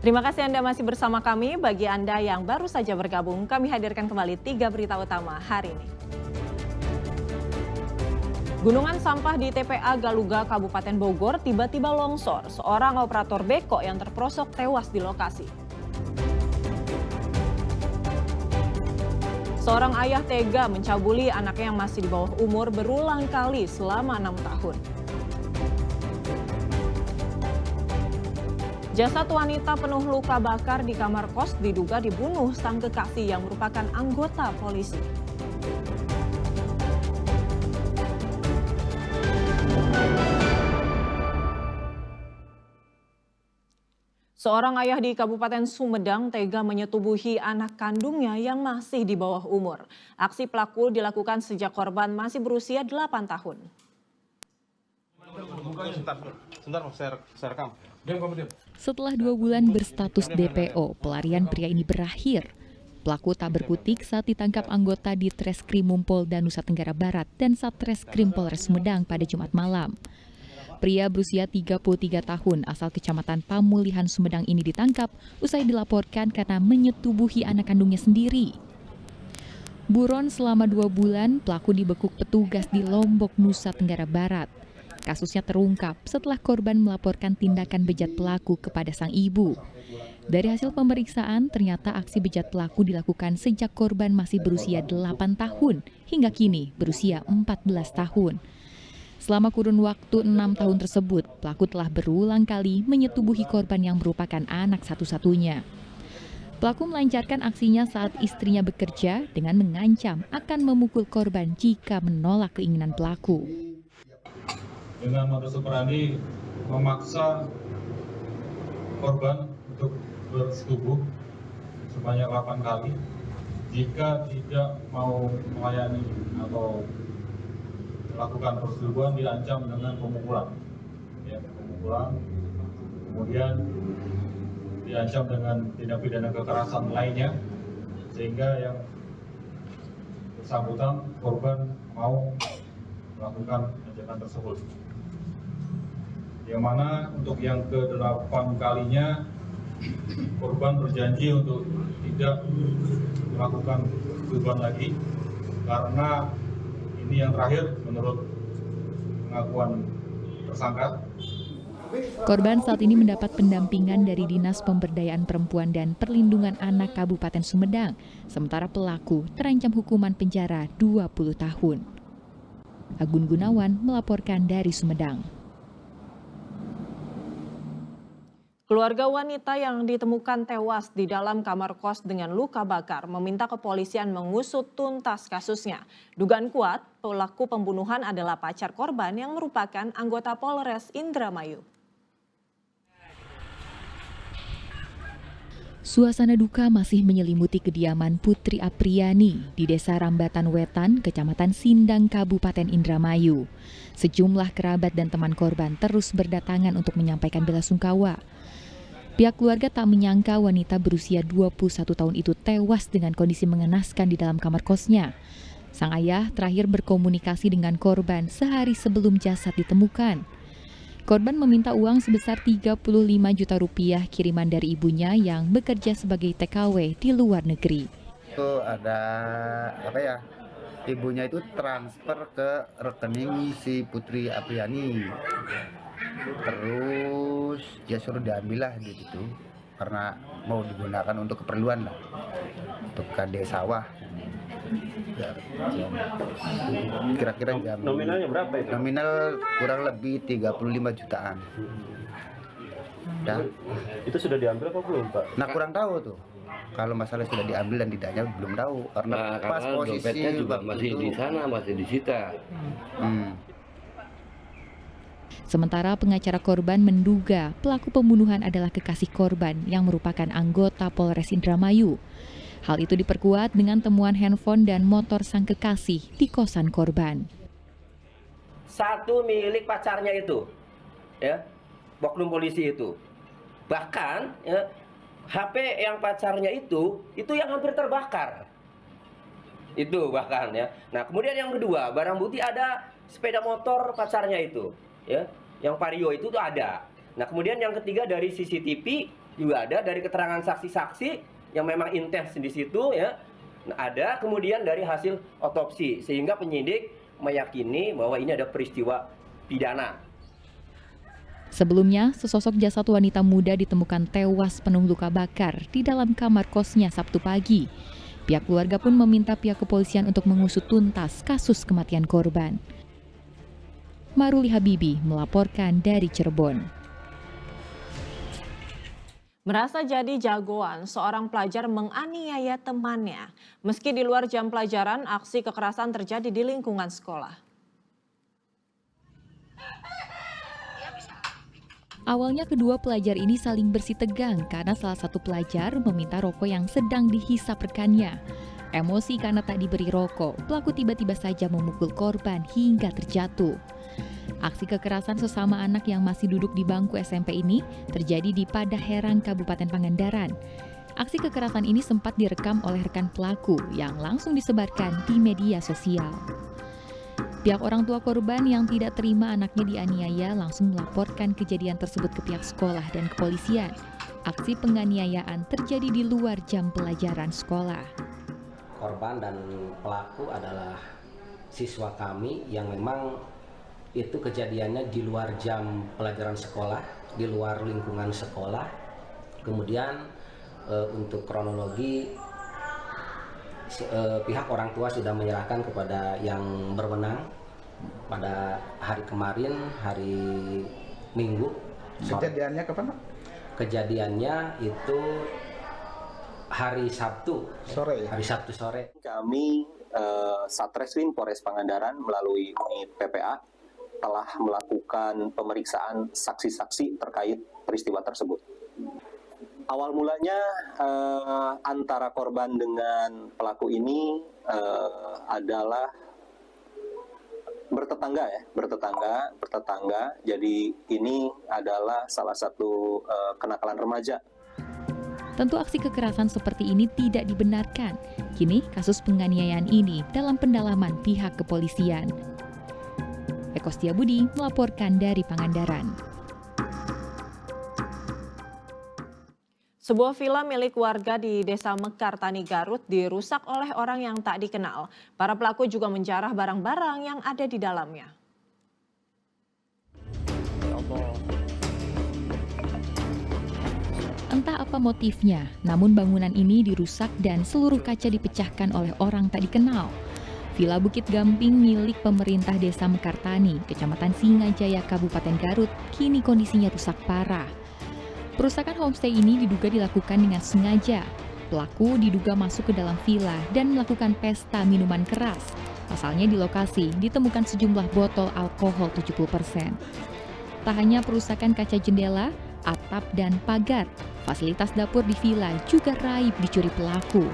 Terima kasih Anda masih bersama kami. Bagi Anda yang baru saja bergabung, kami hadirkan kembali 3 berita utama hari ini. Gunungan sampah di TPA Galuga, Kabupaten Bogor tiba-tiba longsor. Seorang operator beko yang terperosok tewas di lokasi. Seorang ayah tega mencabuli anaknya yang masih di bawah umur berulang kali selama 6 tahun. Jasad wanita penuh luka bakar di kamar kos diduga dibunuh sang kekasih yang merupakan anggota polisi. Seorang ayah di Kabupaten Sumedang tega menyetubuhi anak kandungnya yang masih di bawah umur. Aksi pelaku dilakukan sejak korban masih berusia 8 tahun. Setelah 2 bulan berstatus DPO, pelarian pria ini berakhir. Pelaku tak berkutik saat ditangkap anggota di Treskrim Polda Nusa Tenggara Barat dan Satreskrim Polres Sumedang pada Jumat malam. Pria berusia 33 tahun asal Kecamatan Pamulihan Sumedang ini ditangkap usai dilaporkan karena menyetubuhi anak kandungnya sendiri. Buron selama 2 bulan, pelaku dibekuk petugas di Lombok, Nusa Tenggara Barat. Kasusnya terungkap setelah korban melaporkan tindakan bejat pelaku kepada sang ibu. Dari hasil pemeriksaan, ternyata aksi bejat pelaku dilakukan sejak korban masih berusia 8 tahun hingga kini berusia 14 tahun. Selama kurun waktu 6 tahun tersebut, pelaku telah berulang kali menyetubuhi korban yang merupakan anak satu-satunya. Pelaku melancarkan aksinya saat istrinya bekerja dengan mengancam akan memukul korban jika menolak keinginan pelaku. Dengan modus operandi memaksa korban untuk bersetubuh sebanyak 8 kali. Jika tidak mau melayani atau melakukan persetubuhan, diancam dengan pemukulan. Pemukulan. Kemudian diancam dengan tindak pidana kekerasan lainnya, sehingga yang bersangkutan korban mau melakukan ajakan tersebut. Yang mana untuk yang ke-8 kalinya korban berjanji untuk tidak melakukan persetubuhan lagi karena ini yang terakhir menurut pengakuan tersangka. Korban saat ini mendapat pendampingan dari Dinas Pemberdayaan Perempuan dan Perlindungan Anak Kabupaten Sumedang, sementara pelaku terancam hukuman penjara 20 tahun. Agun Gunawan melaporkan dari Sumedang. Keluarga wanita yang ditemukan tewas di dalam kamar kos dengan luka bakar meminta kepolisian mengusut tuntas kasusnya. Dugaan kuat, pelaku pembunuhan adalah pacar korban yang merupakan anggota Polres Indramayu. Suasana duka masih menyelimuti kediaman Putri Apriani di Desa Rambatan Wetan, Kecamatan Sindang, Kabupaten Indramayu. Sejumlah kerabat dan teman korban terus berdatangan untuk menyampaikan belasungkawa. Pihak keluarga tak menyangka wanita berusia 21 tahun itu tewas dengan kondisi mengenaskan di dalam kamar kosnya. Sang ayah terakhir berkomunikasi dengan korban sehari sebelum jasad ditemukan. Korban meminta uang sebesar 35 juta rupiah kiriman dari ibunya yang bekerja sebagai TKW di luar negeri. Itu ada ibunya itu transfer ke rekening si Putri Apriani. Terus dia suruh diambil lah gitu, karena mau digunakan untuk keperluan lah, untuk kade sawah. Kira-kira nominalnya berapa itu? Nominal kurang lebih 35 jutaan. Dan Itu sudah diambil apa belum, Pak? nah kurang tahu tuh. Kalau masalah sudah diambil dan tidaknya belum tahu karena pas posisi dompetnya juga waktu masih itu, di sana, masih disita. Sementara pengacara korban menduga pelaku pembunuhan adalah kekasih korban yang merupakan anggota Polres Indramayu. Hal itu diperkuat dengan temuan handphone dan motor sang kekasih di kosan korban. Satu milik pacarnya itu, ya, oknum polisi itu. Bahkan ya, HP yang pacarnya itu yang hampir terbakar. Itu bahkan ya. Nah, kemudian yang kedua, barang bukti ada sepeda motor pacarnya itu, ya. Yang Vario itu tuh ada. Nah, kemudian yang ketiga dari CCTV juga ada dari keterangan saksi-saksi yang memang intens di situ ya. Ada kemudian dari hasil otopsi sehingga penyidik meyakini bahwa ini ada peristiwa pidana. Sebelumnya, sesosok jasad wanita muda ditemukan tewas penuh luka bakar di dalam kamar kosnya Sabtu pagi. Pihak keluarga pun meminta pihak kepolisian untuk mengusut tuntas kasus kematian korban. Maruli Habibi melaporkan dari Cirebon. Merasa jadi jagoan, seorang pelajar menganiaya temannya. Meski di luar jam pelajaran, aksi kekerasan terjadi di lingkungan sekolah. Awalnya kedua pelajar ini saling bersih tegang karena salah satu pelajar meminta rokok yang sedang dihisap rekannya. Emosi karena tak diberi rokok, pelaku tiba-tiba saja memukul korban hingga terjatuh. Aksi kekerasan sesama anak yang masih duduk di bangku SMP ini terjadi di Padaherang, Kabupaten Pangandaran. Aksi kekerasan ini sempat direkam oleh rekan pelaku yang langsung disebarkan di media sosial. Pihak orang tua korban yang tidak terima anaknya dianiaya langsung melaporkan kejadian tersebut ke pihak sekolah dan kepolisian. Aksi penganiayaan terjadi di luar jam pelajaran sekolah. Korban dan pelaku adalah siswa kami yang memang itu kejadiannya di luar jam pelajaran sekolah, di luar lingkungan sekolah. Kemudian untuk kronologi pihak orang tua sudah menyerahkan kepada yang berwenang pada hari kemarin, hari Minggu. Kejadiannya kapan, Pak? Kejadiannya itu hari Sabtu Sore ya? Hari Sabtu sore. Kami Satreskrim Polres Pangandaran melalui unit PPA telah melakukan pemeriksaan saksi-saksi terkait peristiwa tersebut. Awal mulanya antara korban dengan pelaku ini adalah bertetangga. Jadi ini adalah salah satu kenakalan remaja. Tentu aksi kekerasan seperti ini tidak dibenarkan. Kini kasus penganiayaan ini dalam pendalaman pihak kepolisian. Eko Setiabudi melaporkan dari Pangandaran. Sebuah villa milik warga di Desa Mekar, Tani Garut dirusak oleh orang yang tak dikenal. Para pelaku juga menjarah barang-barang yang ada di dalamnya. Entah apa motifnya, namun bangunan ini dirusak dan seluruh kaca dipecahkan oleh orang tak dikenal. Villa Bukit Gamping milik pemerintah Desa Mekartani, Kecamatan Singajaya, Kabupaten Garut, kini kondisinya rusak parah. Perusakan homestay ini diduga dilakukan dengan sengaja. Pelaku diduga masuk ke dalam villa dan melakukan pesta minuman keras. Pasalnya di lokasi ditemukan sejumlah botol alkohol 70%. Tak hanya perusakan kaca jendela, atap dan pagar, fasilitas dapur di villa juga raib dicuri pelaku.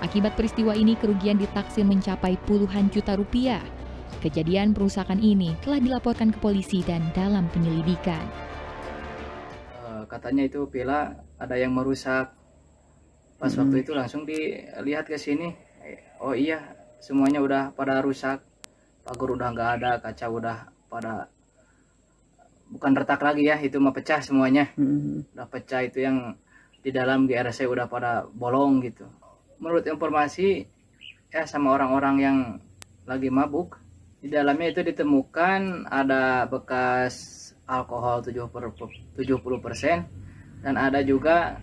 Akibat peristiwa ini kerugian ditaksir mencapai puluhan juta rupiah. Kejadian perusakan ini telah dilaporkan ke polisi dan dalam penyelidikan. Katanya itu villa ada yang merusak. Pas waktu itu langsung dilihat ke sini. Oh iya, semuanya udah pada rusak. Pagar udah nggak ada, kaca udah pada bukan retak lagi ya, itu mah pecah semuanya. Udah pecah, itu yang di dalam GRC udah pada bolong gitu. Menurut informasi ya sama orang-orang yang lagi mabuk, di dalamnya itu ditemukan ada bekas alkohol 70% dan ada juga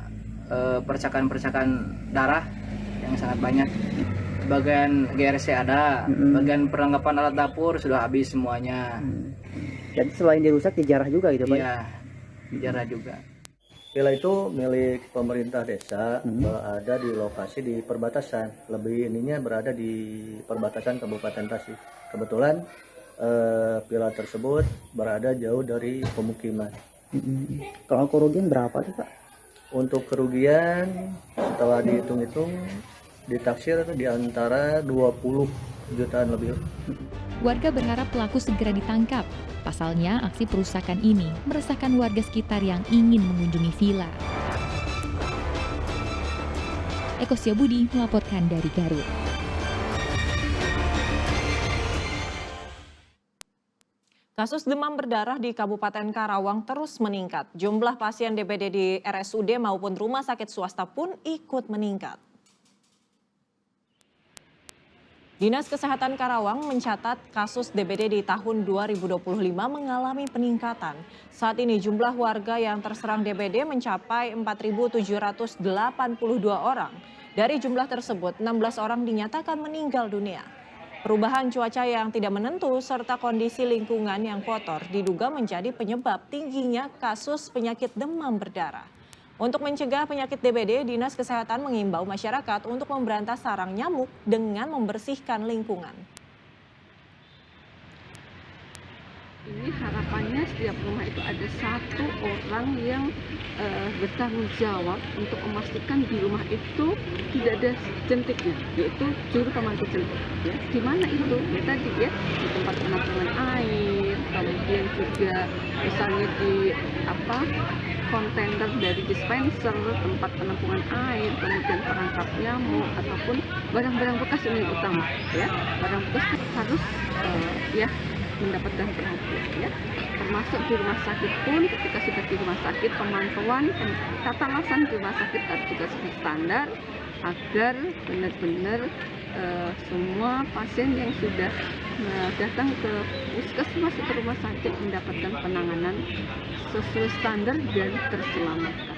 percikan-percikan darah yang sangat banyak. Bagian GRC ada, bagian perlengkapan alat dapur sudah habis semuanya. Jadi selain dirusak dijarah juga gitu, Pak? Iya, dijarah juga. Villa itu milik pemerintah desa, berada di lokasi di perbatasan. Lebih ininya berada di perbatasan Kabupaten Tasik. Kebetulan villa tersebut berada jauh dari pemukiman. Kalau kerugian berapa tuh, Pak? Untuk kerugian setelah dihitung-hitung ditaksir di antara 20 jutaan lebih. Warga berharap pelaku segera ditangkap. Pasalnya, aksi perusakan ini meresahkan warga sekitar yang ingin mengunjungi villa. Eko Setiabudi melaporkan dari Garut. Kasus demam berdarah di Kabupaten Karawang terus meningkat. Jumlah pasien DBD di RSUD maupun rumah sakit swasta pun ikut meningkat. Dinas Kesehatan Karawang mencatat kasus DBD di tahun 2025 mengalami peningkatan. Saat ini jumlah warga yang terserang DBD mencapai 4.782 orang. Dari jumlah tersebut, 16 orang dinyatakan meninggal dunia. Perubahan cuaca yang tidak menentu serta kondisi lingkungan yang kotor diduga menjadi penyebab tingginya kasus penyakit demam berdarah. Untuk mencegah penyakit DBD, Dinas Kesehatan mengimbau masyarakat untuk memberantas sarang nyamuk dengan membersihkan lingkungan. Ini harapannya setiap rumah itu ada satu orang yang bertanggung jawab untuk memastikan di rumah itu tidak ada jentiknya, yaitu juru pemantau jentik. Ya. Di mana itu? Ya, tadi ya, di tempat penampungan air, kemudian juga misalnya di kontainer dari dispenser, tempat penampungan air, kemudian perangkap nyamuk ataupun barang-barang bekas ini yang utama. Ya, barang bekas harus mendapatkan perhatian, ya. Termasuk di rumah sakit pun, ketika sudah di rumah sakit, pemantauan tata laksana di rumah sakit harus juga standar agar benar-benar semua pasien yang sudah datang ke puskesmas atau rumah sakit mendapatkan penanganan sesuai standar dan terselamatkan.